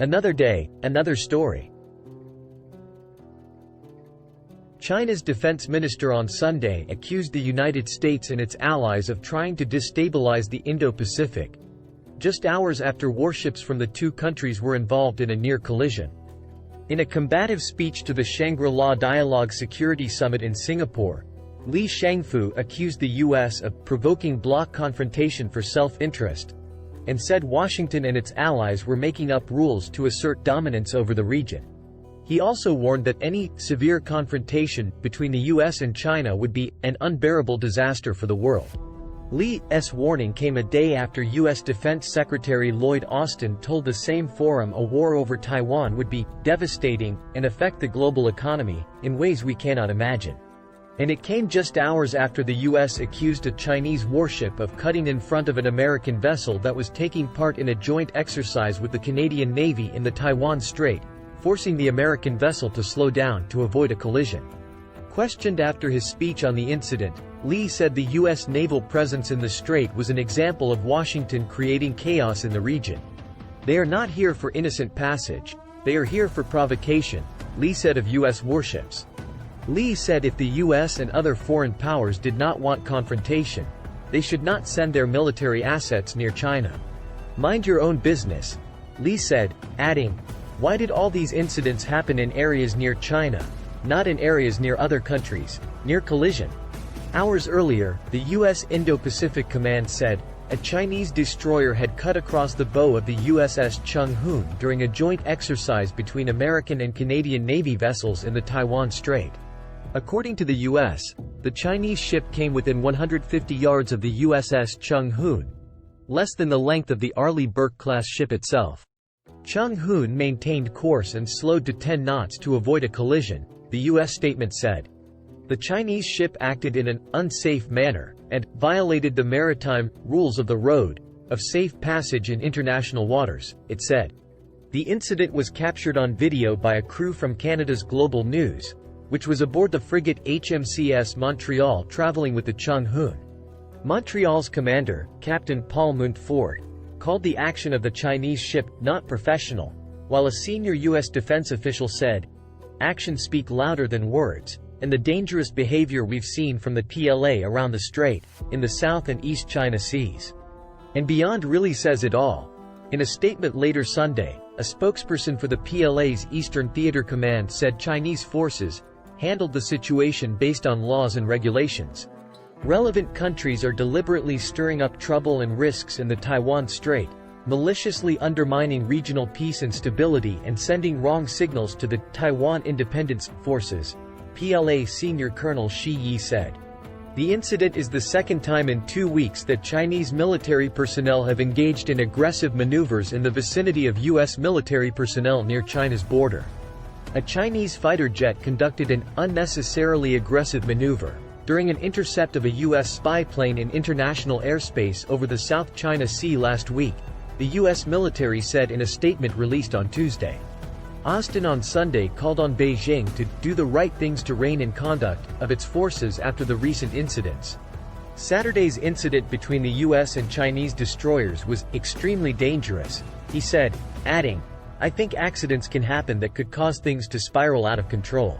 Another day, another story. China's defense minister on Sunday accused the United States and its allies of trying to destabilize the Indo-Pacific, just hours after warships from the two countries were involved in a near collision. In a combative speech to the Shangri-La Dialogue Security Summit in Singapore, Li Shangfu accused the U.S. of provoking bloc confrontation for self-interest, and said Washington and its allies were making up rules to assert dominance over the region. He also warned that any severe confrontation between the U.S. and China would be an unbearable disaster for the world. Li's warning came a day after U.S. Defense Secretary Lloyd Austin told the same forum a war over Taiwan would be devastating and affect the global economy in ways we cannot imagine. And it came just hours after the U.S. accused a Chinese warship of cutting in front of an American vessel that was taking part in a joint exercise with the Canadian Navy in the Taiwan Strait, forcing the American vessel to slow down to avoid a collision. Questioned after his speech on the incident, Li said the U.S. naval presence in the strait was an example of Washington creating chaos in the region. "They are not here for innocent passage, they are here for provocation," Li said of U.S. warships. Li said if the U.S. and other foreign powers did not want confrontation, they should not send their military assets near China. "Mind your own business," Li said, adding, "Why did all these incidents happen in areas near China, not in areas near other countries, near collision?" Hours earlier, the U.S. Indo-Pacific Command said a Chinese destroyer had cut across the bow of the USS Chang'e during a joint exercise between American and Canadian Navy vessels in the Taiwan Strait. According to the U.S., the Chinese ship came within 150 yards of the USS Chang'e, less than the length of the Arleigh Burke-class ship itself. Chang'e maintained course and slowed to 10 knots to avoid a collision, the U.S. statement said. The Chinese ship acted in an unsafe manner and violated the maritime rules of the road of safe passage in international waters, it said. The incident was captured on video by a crew from Canada's Global News, which was aboard the frigate HMCS Montreal traveling with the Chang'e. Montreal's commander, Captain Paul Montfort, called the action of the Chinese ship not professional, while a senior U.S. defense official said, "Actions speak louder than words, and the dangerous behavior we've seen from the PLA around the strait, in the South and East China Seas. And beyond really says it all." In a statement later Sunday, a spokesperson for the PLA's Eastern Theater Command said Chinese forces handled the situation based on laws and regulations. Relevant countries are deliberately stirring up trouble and risks in the Taiwan Strait, maliciously undermining regional peace and stability and sending wrong signals to the Taiwan Independence Forces, PLA Senior Colonel Shi Yi said. The incident is the second time in 2 weeks that Chinese military personnel have engaged in aggressive maneuvers in the vicinity of U.S. military personnel near China's border. A Chinese fighter jet conducted an unnecessarily aggressive maneuver during an intercept of a U.S. spy plane in international airspace over the South China Sea last week, the U.S. military said in a statement released on Tuesday. Austin on Sunday called on Beijing to do the right things to rein in conduct of its forces after the recent incidents. Saturday's incident between the U.S. and Chinese destroyers was extremely dangerous, he said, adding, "I think accidents can happen that could cause things to spiral out of control."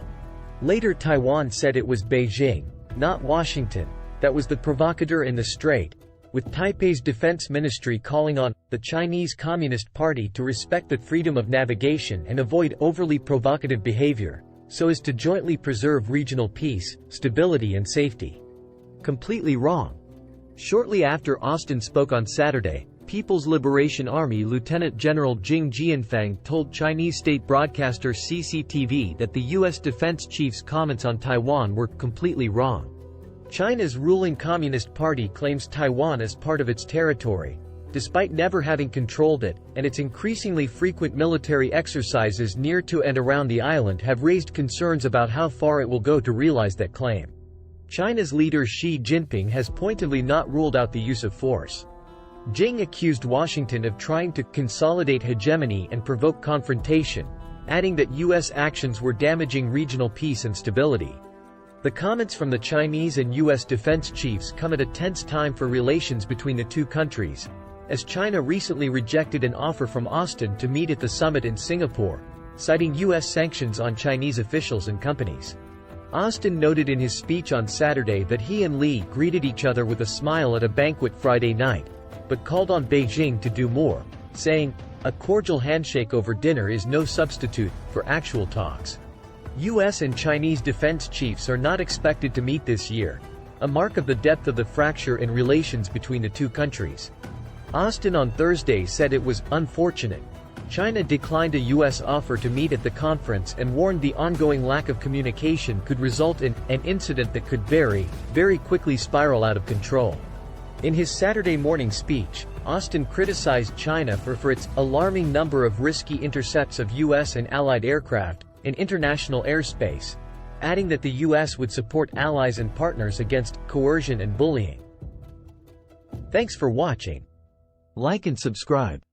Later Taiwan said it was Beijing, not Washington, that was the provocateur in the strait, with Taipei's defense ministry calling on the Chinese Communist Party to respect the freedom of navigation and avoid overly provocative behavior, so as to jointly preserve regional peace, stability and safety. Completely wrong. Shortly after Austin spoke on Saturday, People's Liberation Army Lieutenant General Jing Jianfang told Chinese state broadcaster CCTV that the U.S. defense chief's comments on Taiwan were completely wrong. China's ruling Communist Party claims Taiwan as part of its territory, despite never having controlled it, and its increasingly frequent military exercises near to and around the island have raised concerns about how far it will go to realize that claim. China's leader Xi Jinping has pointedly not ruled out the use of force. Jing accused Washington of trying to consolidate hegemony and provoke confrontation, adding that U.S. actions were damaging regional peace and stability. The comments from the Chinese and U.S. defense chiefs come at a tense time for relations between the two countries, as China recently rejected an offer from Austin to meet at the summit in Singapore, citing U.S. sanctions on Chinese officials and companies. Austin noted in his speech on Saturday that he and Li greeted each other with a smile at a banquet Friday night, but called on Beijing to do more, saying, "A cordial handshake over dinner is no substitute for actual talks." U.S. and Chinese defense chiefs are not expected to meet this year, a mark of the depth of the fracture in relations between the two countries. Austin on Thursday said it was unfortunate China declined a U.S. offer to meet at the conference and warned the ongoing lack of communication could result in an incident that could very quickly spiral out of control. In his Saturday morning speech, Austin criticized China for its alarming number of risky intercepts of U.S. and allied aircraft in international airspace, adding that the U.S. would support allies and partners against coercion and bullying. Thanks for watching. Like and subscribe.